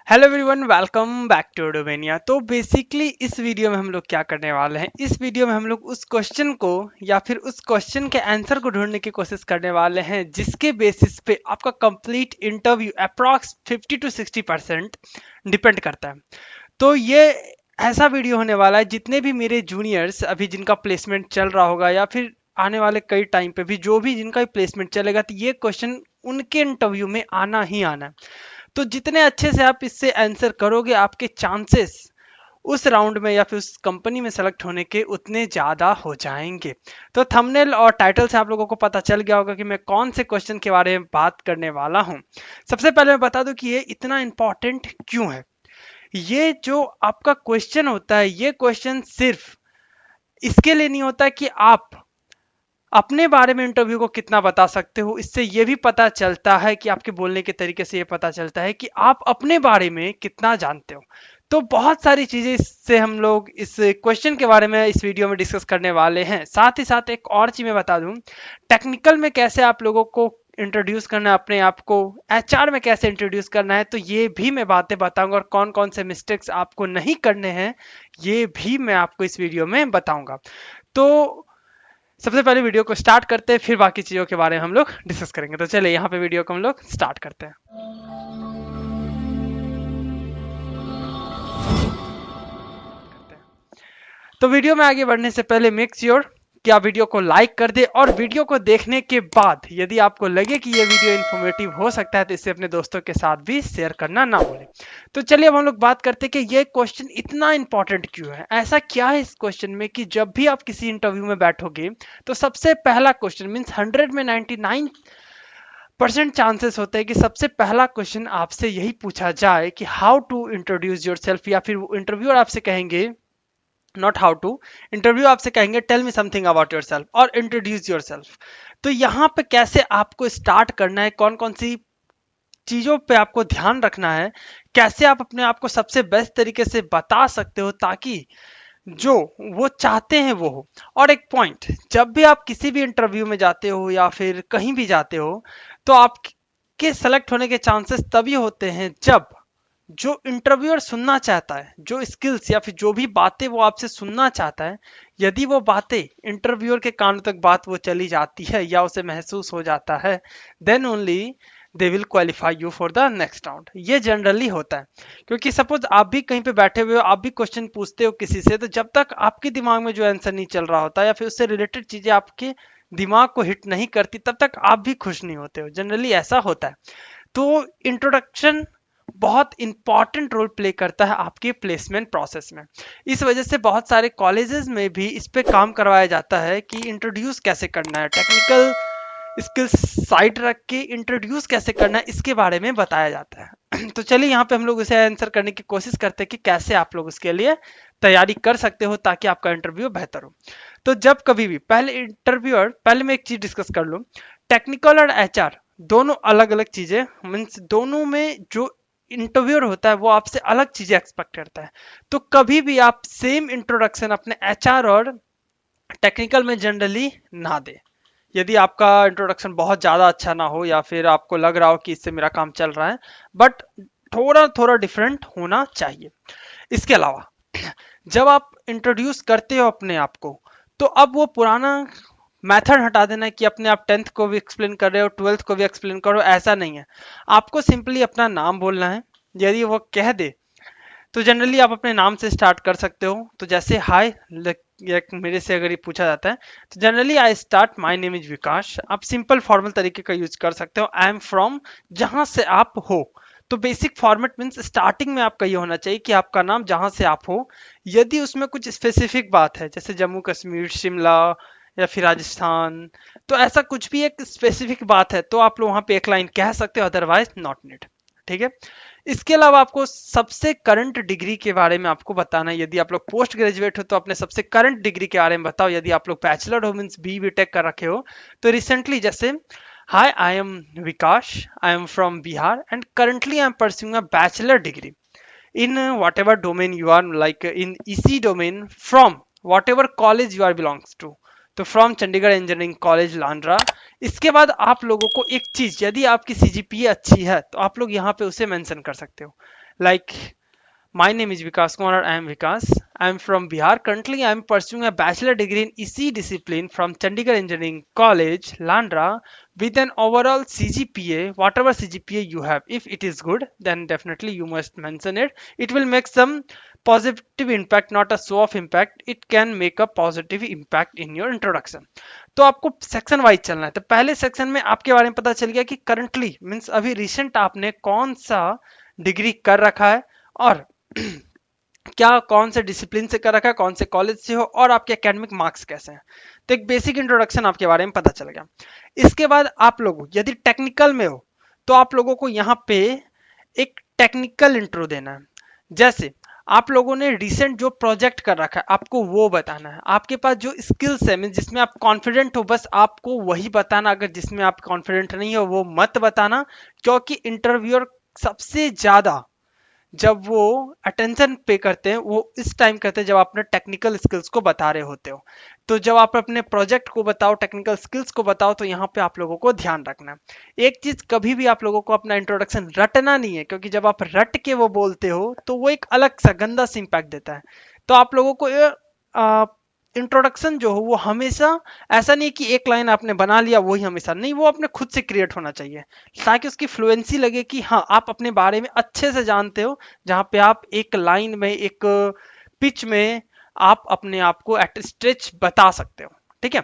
Hello everyone, welcome back to Domainia. तो basically इस video में हम लोग क्या करने वाले हैं, इस वीडियो में हम लोग उस क्वेश्चन को या फिर उस क्वेश्चन के आंसर को ढूंढने की कोशिश करने वाले हैं जिसके बेसिस पे आपका complete interview approx 50 to 60% depend करता है। तो ये ऐसा वीडियो होने वाला है, जितने भी मेरे जूनियर्स अभी जिनका प्लेसमेंट चल रहा होगा या फिर आने वाले कई टाइम पे भी जो भी जिनका प्लेसमेंट चलेगा, तो ये क्वेश्चन उनके इंटरव्यू में आना ही आना है। तो जितने अच्छे से आप इससे आंसर करोगे, आपके चांसेस उस राउंड में या फिर उस कंपनी में सेलेक्ट होने के उतने ज़्यादा हो जाएंगे। तो थंबनेल और टाइटल से आप लोगों को पता चल गया होगा कि मैं कौन से क्वेश्चन के बारे में बात करने वाला हूं। सबसे पहले मैं बता दूं कि ये इतना इंपॉर्टेंट क्यों है। ये जो आपका क्वेश्चन होता है, ये क्वेश्चन सिर्फ इसके लिए नहीं होता कि आप अपने बारे में इंटरव्यू को कितना बता सकते हो, इससे यह भी पता चलता है कि आपके बोलने के तरीके से यह पता चलता है कि आप अपने बारे में कितना जानते हो। तो बहुत सारी चीजें इससे हम लोग इस क्वेश्चन के बारे में इस वीडियो में डिस्कस करने वाले हैं। साथ ही साथ एक और चीज मैं बता दूं, टेक्निकल में कैसे आप लोगों को इंट्रोड्यूस करना है अपने आप को, एचआर में कैसे इंट्रोड्यूस करना है, तो ये भी मैं बातें बताऊंगा। और कौन कौन से मिस्टेक्स आपको नहीं करने हैं, ये भी मैं आपको इस वीडियो में बताऊंगा। तो सबसे पहले वीडियो को स्टार्ट करते हैं, फिर बाकी चीज़ों के बारे में हम लोग डिस्कस करेंगे। तो चलिए यहाँ पे वीडियो को हम लोग स्टार्ट करते हैं। तो वीडियो में आगे बढ़ने से पहले मेक श्योर कि आप वीडियो को लाइक कर दे, और वीडियो को देखने के बाद यदि आपको लगे कि ये वीडियो इन्फॉर्मेटिव हो सकता है तो इसे अपने दोस्तों के साथ भी शेयर करना ना भूलें। तो चलिए अब हम लोग बात करते हैं कि ये क्वेश्चन इतना इंपॉर्टेंट क्यों है। ऐसा क्या है इस क्वेश्चन में कि जब भी आप किसी इंटरव्यू में बैठोगे तो सबसे पहला क्वेश्चन मीन्स 100 में 99% चांसेस होते हैं कि सबसे पहला क्वेश्चन आपसे यही पूछा जाए कि how to introduce yourself, या फिर इंटरव्यूअर आपसे कहेंगे, नॉट हाउ टू, इंटरव्यू आपसे कहेंगे tell me something about yourself और इंट्रोड्यूस योर सेल्फ। तो यहाँ पे कैसे आपको स्टार्ट करना है, कौन कौन सी चीजों पे आपको ध्यान रखना है, कैसे आप अपने आप को सबसे बेस्ट तरीके से बता सकते हो ताकि जो वो चाहते हैं वो हो। और एक पॉइंट, जब भी आप किसी भी इंटरव्यू में जाते हो या फिर कहीं भी जाते हो, तो आपके सेलेक्ट होने के चांसेस तभी होते हैं जब जो इंटरव्यूअर सुनना चाहता है, जो स्किल्स या फिर जो भी बातें वो आपसे सुनना चाहता है, यदि वो बातें इंटरव्यूअर के कानों तक बात वो चली जाती है या उसे महसूस हो जाता है, then only they will qualify you for the next round. ये जनरली होता है, क्योंकि सपोज आप भी कहीं पे बैठे हुए हो, आप भी क्वेश्चन पूछते हो किसी से, तो जब तक आपके दिमाग में जो आंसर नहीं चल रहा होता या फिर उससे रिलेटेड चीजें आपके दिमाग को हिट नहीं करती, तब तक आप भी खुश नहीं होते हो। जनरली ऐसा होता है। तो इंट्रोडक्शन बहुत इंपॉर्टेंट रोल प्ले करता है आपके प्लेसमेंट प्रोसेस में। इस वजह से बहुत सारे कॉलेजेस में भी इस पे काम करवाया जाता है कि इंट्रोड्यूस कैसे करना है, टेक्निकल स्किल्स साइड रख के इंट्रोड्यूस कैसे करना है, इसके बारे में बताया जाता है। तो चलिए यहाँ पे हम लोग इसे आंसर करने की कोशिश करते हैं कि कैसे आप लोग उसके लिए तैयारी कर सकते हो ताकि आपका इंटरव्यू बेहतर हो। तो जब कभी भी पहले मैं एक चीज डिस्कस कर लूँ, टेक्निकल और एचआर दोनों अलग अलग चीजें, मीन्स दोनों में जो इंटरव्यूअर होता है वो आपसे अलग चीजें एक्सपेक्ट करता है। तो कभी भी आप सेम इंट्रोडक्शन अपने एचआर और टेक्निकल में जनरली ना दे। यदि आपका इंट्रोडक्शन बहुत ज़्यादा अच्छा ना हो या फिर आपको लग रहा हो कि इससे मेरा काम चल रहा है, बट थोड़ा थोड़ा डिफरेंट होना चाहिए। इसके अलावा जब आप इंट्रोड्यूस करते हो अपने आप को, तो अब वो पुराना मेथड हटा देना है कि अपने आप 10th को भी एक्सप्लेन कर रहे हो, 12th को भी एक्सप्लेन करो, ऐसा नहीं है। आपको सिंपली अपना नाम बोलना है। यदि वो कह दे तो जनरली आप अपने नाम से स्टार्ट कर सकते हो। तो जैसे हाय, मेरे से अगर ये पूछा जाता है तो generally I start my name is Vikas. आप सिंपल फॉर्मल तरीके का यूज कर सकते हो, आई एम फ्रॉम, जहां से आप हो। तो बेसिक फॉर्मेट मीन्स स्टार्टिंग में आपका ये होना चाहिए कि आपका नाम जहां से आप हो। यदि उसमें कुछ स्पेसिफिक बात है, जैसे जम्मू कश्मीर, शिमला या फिर राजस्थान, तो ऐसा कुछ भी एक स्पेसिफिक बात है तो आप लोग वहां पे एक लाइन कह सकते हो, अदरवाइज नॉट नीड। ठीक है। इसके अलावा आपको सबसे करंट डिग्री के बारे में आपको बताना है। यदि आप लोग पोस्ट ग्रेजुएट हो तो अपने सबसे करंट डिग्री के बारे में बताओ। यदि आप लोग बैचलर हो मीन्स बी टेक कर रखे हो, तो रिसेंटली जैसे hi, I am Vikas, I am from Bihar and currently I am pursuing a bachelor degree in whatever domain you are, like in EC domain, from whatever college you are belongs to। तो from Chandigarh engineering college Landran. इसके बाद आप लोगों को एक चीज, यदि आपकी सीजीपीए अच्छी है तो आप लोग यहाँ पे उसे मेंशन कर सकते हो, like My name is Vikas Kumar. I am Vikas. I am from Bihar. Currently, I am pursuing a bachelor degree in EC discipline from Chandigarh Engineering College, Landra, with an overall CGPA, whatever CGPA you have. If it is good, then definitely you must mention it. It will make some positive impact, not a show of impact. It can make a positive impact in your introduction. तो आपको section wise चलना है। तो पहले section में आपके बारे में पता चल गया कि करंटली मीन्स अभी रिसेंट आपने कौन सा डिग्री कर रखा है और क्या कौन से डिसिप्लिन से कर रखा है, कौन से कॉलेज से हो और आपके एकेडमिक मार्क्स कैसे हैं। तो एक बेसिक इंट्रोडक्शन आपके बारे में पता चल गया। इसके बाद आप लोग यदि टेक्निकल में हो तो आप लोगों को यहाँ पे एक टेक्निकल इंट्रो देना है। जैसे आप लोगों ने रिसेंट जो प्रोजेक्ट कर रखा है आपको वो बताना है। आपके पास जो स्किल्स है जिसमें आप कॉन्फिडेंट हो बस आपको वही बताना, अगर जिसमें आप कॉन्फिडेंट नहीं हो वो मत बताना, क्योंकि इंटरव्यूअर सबसे ज्यादा जब वो अटेंशन पे करते हैं वो इस टाइम करते हैं जब आप अपने टेक्निकल स्किल्स को बता रहे होते हो। तो जब आप अपने प्रोजेक्ट को बताओ, टेक्निकल स्किल्स को बताओ, तो यहाँ पे आप लोगों को ध्यान रखना है। एक चीज कभी भी आप लोगों को अपना इंट्रोडक्शन रटना नहीं है, क्योंकि जब आप रट के वो बोलते हो तो वो एक अलग सा गंदा सा इम्पैक्ट देता है। तो आप लोगों को इंट्रोडक्शन जो हो वो हमेशा ऐसा नहीं कि एक लाइन आपने बना लिया वही हमेशा नहीं, वो अपने खुद से क्रिएट होना चाहिए ताकि उसकी फ्लुएंसी लगे कि हाँ आप अपने बारे में अच्छे से जानते हो, जहाँ पे आप एक लाइन में एक पिच में आप अपने आप को एट स्ट्रेच बता सकते हो। ठीक है,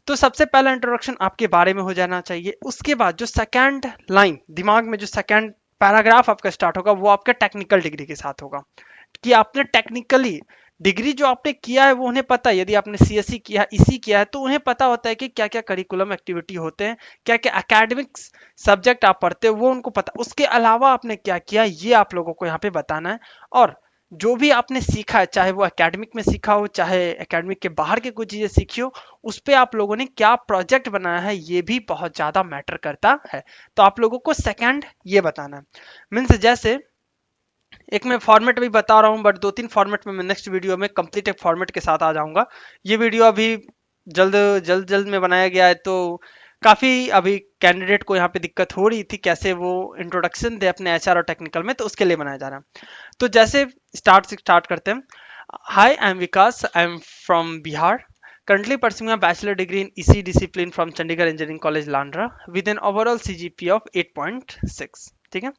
तो सबसे पहला इंट्रोडक्शन आपके बारे में हो जाना चाहिए। उसके बाद जो सेकंड लाइन दिमाग में, जो सेकंड पैराग्राफ आपका स्टार्ट होगा वो आपका टेक्निकल डिग्री के साथ होगा कि आपने टेक्निकली डिग्री जो आपने किया है वो उन्हें पता है। यदि आपने सीएससी किया है, इसी किया है, तो उन्हें पता होता है कि क्या क्या करिकुलम एक्टिविटी होते हैं, क्या क्या एकेडमिक्स सब्जेक्ट आप पढ़ते हो वो उनको पता। उसके अलावा आपने क्या किया ये आप लोगों को यहाँ पे बताना है। और जो भी आपने सीखा है, चाहे वो एकेडमिक में सीखा हो चाहे एकेडमिक के बाहर के कुछ चीजें सीखी हो, उस पर आप लोगों ने क्या प्रोजेक्ट बनाया है ये भी बहुत ज्यादा मैटर करता है। तो आप लोगों को सेकेंड ये बताना है। मीन्स जैसे एक मैं फॉर्मेट भी बता रहा हूं, बट 2-3 फॉर्मेट में मैं नेक्स्ट वीडियो में कंप्लीट एक फॉर्मेट के साथ आ जाऊंगा। ये वीडियो अभी जल्द जल्द जल्द में बनाया गया है, तो काफी अभी कैंडिडेट को यहाँ पे दिक्कत हो रही थी कैसे वो इंट्रोडक्शन दे अपने एचआर और टेक्निकल में, तो उसके लिए बनाया जा रहा है। तो जैसे स्टार्ट करते हैं। Hi, I am Vikas, I am from Bihar, currently pursuing a bachelor degree in EC discipline from Chandigarh Engineering College Landra with an overall CGPA of 8.6। ठीक है,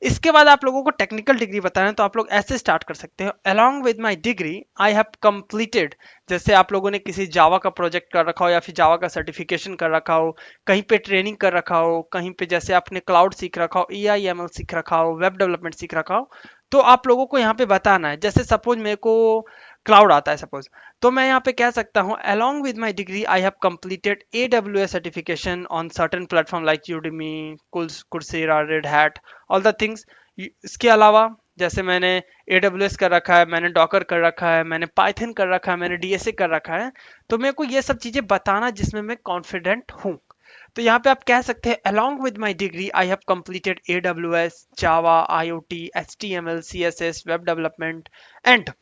इसके बाद आप लोगों को टेक्निकल डिग्री बताना है, तो आप लोग ऐसे स्टार्ट कर सकते हो। along with my degree I have completed, जैसे आप लोगों ने किसी जावा का प्रोजेक्ट कर रखा हो या फिर जावा का सर्टिफिकेशन कर रखा हो, कहीं पे ट्रेनिंग कर रखा हो, कहीं पे जैसे आपने क्लाउड सीख रखा हो, AI/ML सीख रखा हो, वेब डेवलपमेंट सीख रखा हो, तो आप लोगों को यहाँ पे बताना है। जैसे सपोज मेरे को क्लाउड आता है सपोज, तो मैं यहाँ पे कह सकता हूँ along with my degree I have completed AWS certification on certain platform like Udemy, Coursera, Red Hat, all the things। इसके अलावा जैसे मैंने AWS कर रखा है, मैंने डॉकर कर रखा है, मैंने पाइथन कर रखा है, मैंने DSA कर रखा है, तो मेरे को ये सब चीजें बताना जिसमें मैं कॉन्फिडेंट हूँ। तो यहाँ पे आप कह सकते हैं along with my degree I have completed AWS, Java, IoT, HTML, CSS, web development and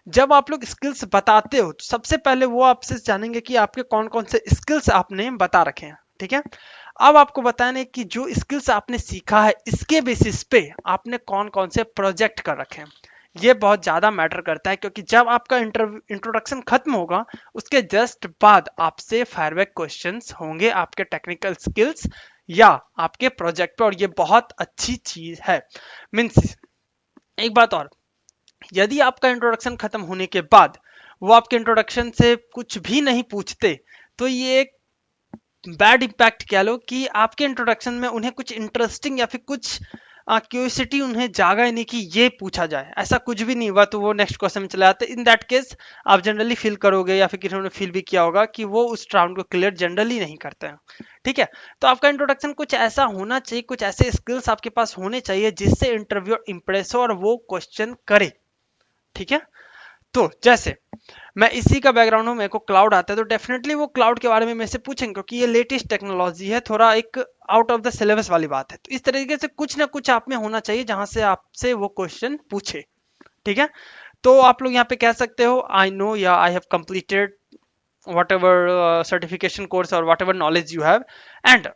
जब आप लोग स्किल्स बताते हो तो सबसे पहले वो आपसे जानेंगे कि आपके कौन कौन से स्किल्स आपने बता रखे हैं। ठीक है, अब आपको बताने कि जो स्किल्स आपने सीखा है इसके बेसिस पे आपने कौन कौन से प्रोजेक्ट कर रखे हैं। ये बहुत ज्यादा मैटर करता है, क्योंकि जब आपका इंट्रोडक्शन खत्म होगा उसके जस्ट बाद आपसे फायरबैक क्वेश्चंस होंगे आपके टेक्निकल स्किल्स या आपके प्रोजेक्ट पे, और ये बहुत अच्छी चीज है। मीन्स एक बात और, यदि आपका इंट्रोडक्शन खत्म होने के बाद वो आपके इंट्रोडक्शन से कुछ भी नहीं पूछते, तो ये एक बैड इम्पैक्ट कह लो कि आपके इंट्रोडक्शन में उन्हें कुछ इंटरेस्टिंग या फिर कुछ क्यूरियोसिटी उन्हें जागा ही नहीं कि ये पूछा जाए, ऐसा कुछ भी नहीं हुआ, तो वो नेक्स्ट क्वेश्चन में चले आते। इन दैट केस आप जनरली फील करोगे या फिर किसी ने फील भी किया होगा कि वो उस राउंड को क्लियर जनरली नहीं करते हैं। ठीक है, तो आपका इंट्रोडक्शन कुछ ऐसा होना चाहिए, कुछ ऐसे स्किल्स आपके पास होने चाहिए जिससे इंटरव्यूअर इंप्रेस हो और वो क्वेश्चन करे। ठीक है, तो जैसे मैं इसी का बैकग्राउंड हूं, मेरे को क्लाउड आता है, तो डेफिनेटली वो क्लाउड के बारे में मेरे से पूछेंगे क्योंकि ये लेटेस्ट टेक्नोलॉजी है, थोड़ा एक आउट ऑफ द सिलेबस वाली बात है। तो इस तरीके से कुछ ना कुछ आप में होना चाहिए जहां से आपसे वो क्वेश्चन पूछे। ठीक है, तो आप लोग यहाँ पे कह सकते हो आई नो या I have completed whatever certification course or whatever knowledge you have, and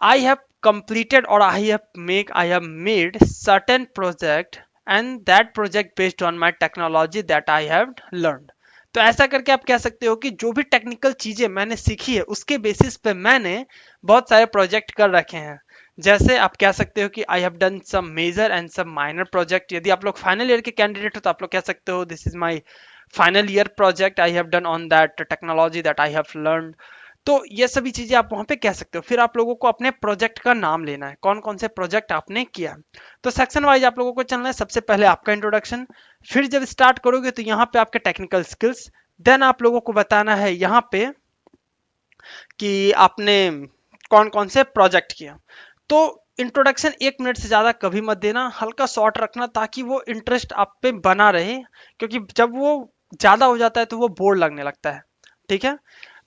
I have completed or I have made certain project, and that project based on my technology that I have learned. तो ऐसा करके आप कह सकते हो कि जो भी टेक्निकल चीजें मैंने सीखी है उसके बेसिस पे मैंने बहुत सारे प्रोजेक्ट कर रखे हैं। जैसे आप कह सकते हो कि I have done some major and some minor project. यदि आप लोग फाइनल ईयर के कैंडिडेट हो तो आप लोग कह सकते हो this is my final year project I have done on that technology that I have learn. तो ये सभी चीजें आप वहां पे कह सकते हो। फिर आप लोगों को अपने प्रोजेक्ट का नाम लेना है, कौन कौन से प्रोजेक्ट आपने किया। तो सेक्शन वाइज आप लोगों को चलना है। सबसे पहले आपका इंट्रोडक्शन, फिर जब स्टार्ट करोगे तो यहाँ पे आपके टेक्निकल स्किल्स, देन आप लोगों को बताना है यहाँ पे कि आपने कौन कौन से प्रोजेक्ट किया। तो इंट्रोडक्शन 1 मिनट से ज्यादा कभी मत देना, हल्का शॉर्ट रखना ताकि वो इंटरेस्ट आप पे बना रहे, क्योंकि जब वो ज्यादा हो जाता है तो वो बोर लगने लगता है। ठीक है,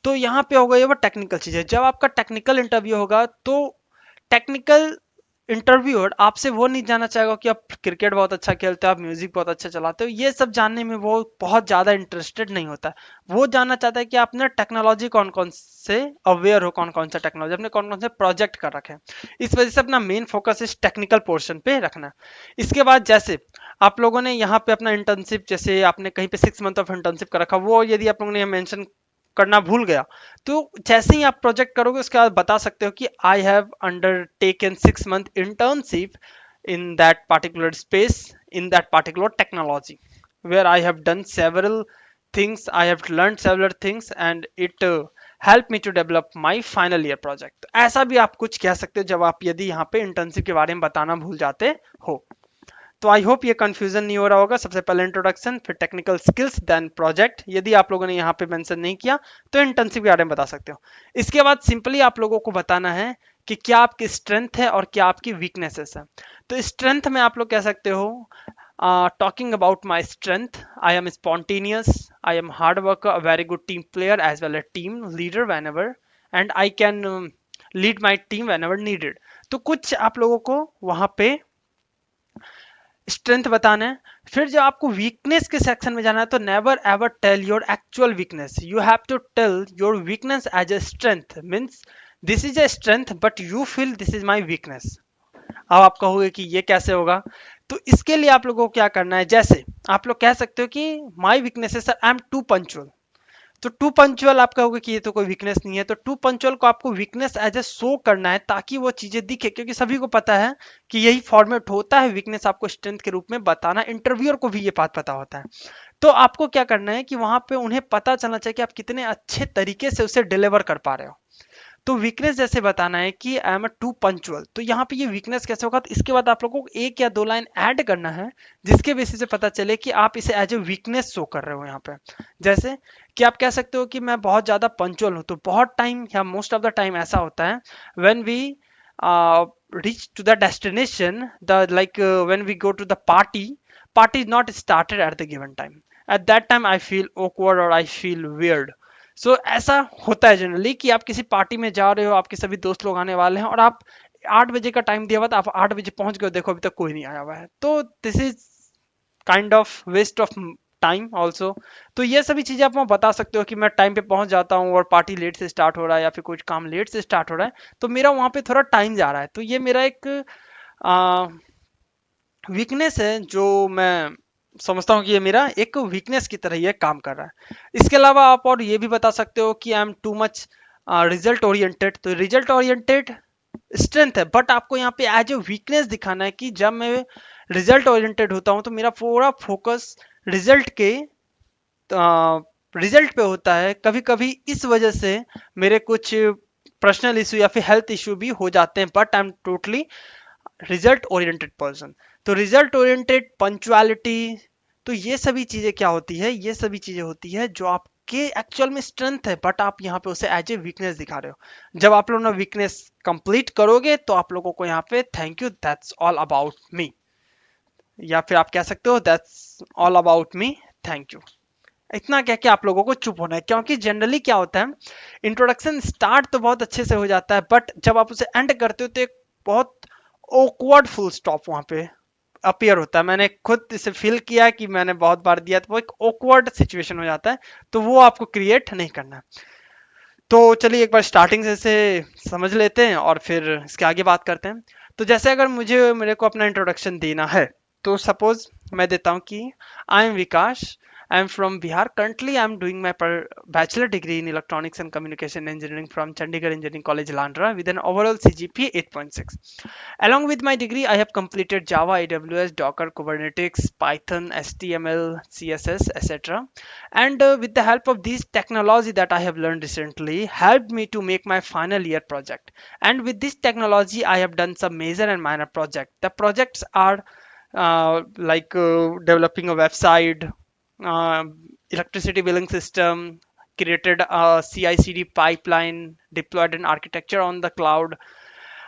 तो यहाँ पे होगा ये वो टेक्निकल चीज है। जब आपका टेक्निकल इंटरव्यू होगा तो टेक्निकल इंटरव्यूअर आपसे वो नहीं जानना चाहेगा कि आप क्रिकेट बहुत अच्छा खेलते हो, आप म्यूजिक बहुत अच्छा चलाते हो, ये सब जानने में वो बहुत ज्यादा इंटरेस्टेड नहीं होता। वो जानना चाहता है कि आपने टेक्नोलॉजी कौन कौन से अवेयर हो, कौन कौन सा टेक्नोलॉजी आपने कौन कौन से प्रोजेक्ट कर रखे हैं। इस वजह से अपना मेन फोकस इस टेक्निकल पोर्शन पे रखना है। इसके बाद जैसे आप लोगों ने यहाँ पे अपना इंटर्नशिप, जैसे आपने कहीं पे 6 मंथ ऑफ इंटर्नशिप कर रखा, वो यदि आप लोगों ने मेंशन करना भूल गया तो जैसे ही आप प्रोजेक्ट करोगे उसके बाद बता सकते हो कि I have undertaken 6 month internship in that particular space in that particular technology where I have done several things, I have learned several things and it helped me to develop my final year project। ऐसा भी आप कुछ कह सकते हो जब आप यदि यहाँ पे इंटर्नशिप के बारे में बताना भूल जाते हो। तो आई होप ये कंफ्यूजन नहीं हो रहा होगा। सबसे पहले इंट्रोडक्शन, फिर टेक्निकल स्किल्स, देन प्रोजेक्ट। यदि आप लोगों ने यहाँ पे मेंशन नहीं किया तो इंटर्नशिप के बारे में बता सकते हो। इसके बाद सिंपली आप लोगों को बताना है कि क्या आपकी स्ट्रेंथ है और क्या आपकी वीकनेसेस है। तो स्ट्रेंथ में आप लोग कह सकते हो talking about my strength, I am spontaneous, I am hard worker, a very good team player as well as team leader whenever, and I can lead my team whenever needed। तो कुछ आप लोगों को वहां पे स्ट्रेंथ बताना है। फिर जब आपको वीकनेस के सेक्शन में जाना है तो never ever tell your actual weakness, you have to tell your weakness as a strength, means this is a strength but you feel this is my weakness. अब आप कहोगे कि ये कैसे होगा, तो इसके लिए आप लोगों को क्या करना है, जैसे आप लोग कह सकते हो कि माई वीकनेस है sir I am too punctual. तो टू पंचुअल आप कहोगे कि ये तो कोई वीकनेस नहीं है, तो टू पंचुअल को आपको वीकनेस एज ए शो करना है ताकि वो चीजें दिखे, क्योंकि सभी को पता है कि यही फॉर्मेट होता है वीकनेस आपको स्ट्रेंथ के रूप में बताना। इंटरव्यूअर को भी ये बात पता होता है। तो आपको क्या करना है कि वहां पे उन्हें पता चलना चाहिए कि आप कितने अच्छे तरीके से उसे डिलीवर कर पा रहे हो। तो वीकनेस जैसे बताना है कि आई एम टू पंचुअल, तो यहाँ पे ये वीकनेस कैसे होगा, तो इसके बाद आप लोगों को 1 या 2 लाइन ऐड करना है जिसके बेसिस से पता चले कि आप इसे एज ए वीकनेस शो कर रहे हो यहाँ पे। जैसे कि आप कह सकते हो कि मैं बहुत ज्यादा पंचुअल हूँ। तो बहुत टाइम या मोस्ट ऑफ द टाइम ऐसा होता है when we reach to the destination, the like when we go to the party is not started at the given time, at that time I feel awkward or I feel weird। सो ऐसा होता है generally कि आप किसी party में जा रहे हो, आपके सभी दोस्त लोग आने वाले हैं और आप 8 बजे का टाइम दिया हुआ था, आप 8 बजे पहुंच गए, देखो अभी तक कोई नहीं आया हुआ है। तो this is kind of waste of time also. तो ये सभी चीजें आप वहाँ बता सकते हो कि मैं टाइम पे पहुंच जाता हूँ और पार्टी लेट से स्टार्ट हो रहा है या फिर कुछ काम लेट से स्टार्ट हो रहा है, तो मेरा वहाँ पे थोड़ा टाइम जा रहा है। तो ये मेरा एक वीकनेस है जो मैं समझता हूँ कि ये मेरा एक वीकनेस की तरह ये काम कर रहा है। इसके अलावा आप और ये भी बता सकते हो कि आई am too much result oriented. तो रिजल्ट ओरिएंटेड स्ट्रेंथ है, बट आपको यहाँ पे एज ए वीकनेस दिखाना है कि जब मैं रिजल्ट ओरिएंटेड होता हूँ तो मेरा पूरा फोकस रिजल्ट के रिजल्ट पे होता है। कभी कभी इस वजह से मेरे कुछ पर्सनल इशू या फिर हेल्थ इशू भी हो जाते हैं, but I am totally result oriented person. तो रिजल्ट ओरिएंटेड, पंक्चुअलिटी, तो ये सभी चीजें क्या होती है, ये सभी चीजें होती है जो आपके एक्चुअल में स्ट्रेंथ है, बट आप यहाँ पे उसे एज ए वीकनेस दिखा रहे हो। जब आप लोग ना वीकनेस कंप्लीट करोगे तो आप लोगों को यहाँ पे thank you that's all about me, या फिर आप कह सकते हो that's all about me thank you. इतना कह के आप लोगों को चुप होना है, क्योंकि जनरली क्या होता है इंट्रोडक्शन स्टार्ट तो बहुत अच्छे से हो जाता है, बट जब आप उसे एंड करते हो तो एक बहुत ऑकवर्ड फुल स्टॉप वहां पे अपीयर होता है। मैंने खुद इसे फील किया कि मैंने बहुत बार दिया, तो वो एक ऑकवर्ड सिचुएशन हो जाता है, तो वो आपको क्रिएट नहीं करना है। तो चलिए एक बार स्टार्टिंग से इसे समझ लेते हैं और फिर इसके आगे बात करते हैं। तो जैसे अगर मेरे को अपना इंट्रोडक्शन देना है, तो सपोज मैं देता हूँ कि आई am Vikas, I am from Bihar, currently I am doing my bachelor degree in electronics and communication engineering from Chandigarh engineering college Landran with an overall CGPA 8.6. Along with my degree, I have completed Java, AWS, Docker, Kubernetes, Python, HTML, CSS, etc. And with the help of these technology that I have learned recently, helped me to make my final year project. And with this technology, I have done some major and minor projects. The projects are developing a website, uh, electricity billing system, created a CI/CD pipeline, deployed an architecture on the cloud,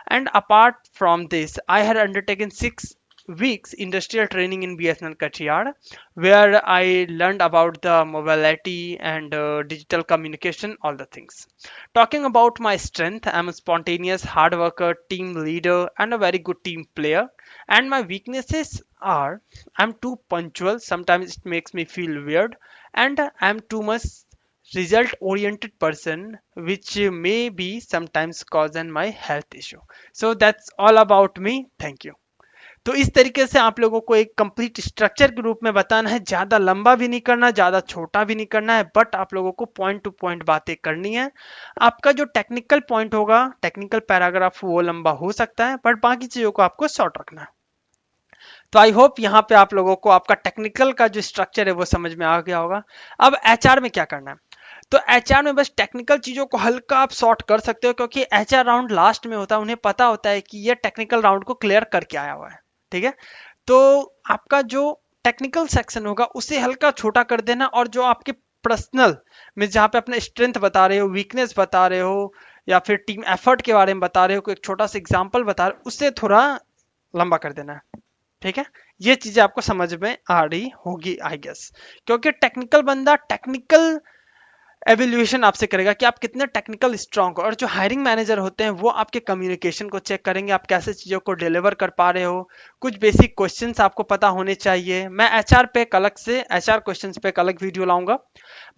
and apart from this, I had undertaken 6 weeks industrial training in BSNL Katiyar, where I learned about the mobility and digital communication, all the things. Talking about my strength, I'm a spontaneous, hard worker, team leader, and a very good team player. And my weaknesses are I'm too punctual, sometimes it makes me feel weird, and I'm too much result oriented person, which may be sometimes causing my health issue. So that's all about me. Thank you. तो इस तरीके से आप लोगों को एक complete structure के रूप में बताना है, ज्यादा लंबा भी नहीं करना, ज्यादा छोटा भी नहीं करना है, बट आप लोगों को पॉइंट टू पॉइंट बातें करनी है। आपका जो टेक्निकल पॉइंट होगा, टेक्निकल पैराग्राफ, वो लंबा हो सकता है, बट बाकी चीजों को आपको शॉर्ट रखना है। तो आई होप यहाँ पे आप लोगों को आपका टेक्निकल का जो स्ट्रक्चर है वो समझ में आ गया होगा। अब एचआर में क्या करना है, तो एचआर में बस टेक्निकल चीजों को हल्का आप सॉर्ट कर सकते हो, क्योंकि एचआर राउंड लास्ट में होता है, उन्हें पता होता है कि ये टेक्निकल राउंड को क्लियर करके आया हुआ है। ठीक है, तो आपका जो टेक्निकल सेक्शन होगा उसे हल्का छोटा कर देना, और जो आपके पर्सनल में जहाँ पे अपने स्ट्रेंथ बता रहे हो, वीकनेस बता रहे हो, या फिर टीम एफर्ट के बारे में बता रहे हो, कोई एक छोटा सा एग्जाम्पल बता रहे हो, उससे थोड़ा लंबा कर देना है। ठीक है, ये चीजें आपको समझ में आ रही होगी आई गेस, क्योंकि टेक्निकल बंदा टेक्निकल एवेल्यूएशन आपसे करेगा कि आप कितने टेक्निकल स्ट्रांग हो, और जो हायरिंग मैनेजर होते हैं वो आपके कम्युनिकेशन को चेक करेंगे, आप कैसे चीज़ों को डिलीवर कर पा रहे हो। कुछ बेसिक क्वेश्चंस आपको पता होने चाहिए। मैं एचआर पे एक अलग से, एचआर क्वेश्चंस पे एक अलग वीडियो लाऊंगा,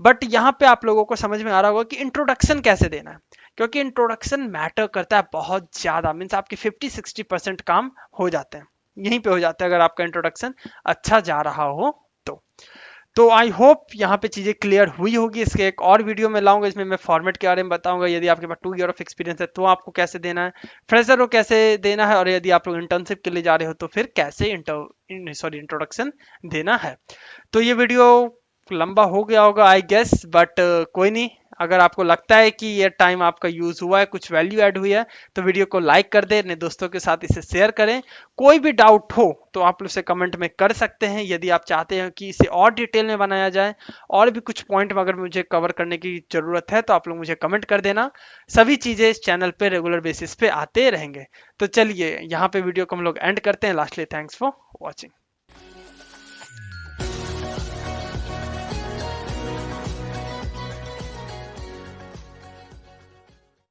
बट यहाँ पे आप लोगों को समझ में आ रहा होगा कि इंट्रोडक्शन कैसे देना है, क्योंकि इंट्रोडक्शन मैटर करता है बहुत ज़्यादा। मीन्स आपके 50-60% काम हो जाते हैं, यहीं पे हो जाता है अगर आपका इंट्रोडक्शन अच्छा जा रहा हो तो आई होप यहाँ पे चीज़ें क्लियर हुई होगी। इसके एक और वीडियो में लाऊंगा, इसमें मैं फॉर्मेट के बारे में बताऊंगा, यदि आपके पास 2 ईयर ऑफ एक्सपीरियंस है तो आपको कैसे देना है, फ्रेशर को कैसे देना है, और यदि आप लोग इंटर्नशिप के लिए जा रहे हो तो फिर कैसे इंट्रोडक्शन देना है। तो ये वीडियो लंबा हो गया होगा आई गेस, बट कोई नहीं, अगर आपको लगता है कि ये टाइम आपका यूज हुआ है, कुछ वैल्यू ऐड हुई है, तो वीडियो को लाइक कर दे, अपने दोस्तों के साथ इसे शेयर करें। कोई भी डाउट हो तो आप उसे कमेंट में कर सकते हैं। यदि आप चाहते हैं कि इसे और डिटेल में बनाया जाए, और भी कुछ पॉइंट अगर मुझे कवर करने की जरूरत है, तो आप लोग मुझे कमेंट कर देना। सभी चीजें इस चैनल पे रेगुलर बेसिस पे आते रहेंगे। तो चलिए यहाँ पे वीडियो को हम लोग एंड करते हैं। Lastly thanks for watching.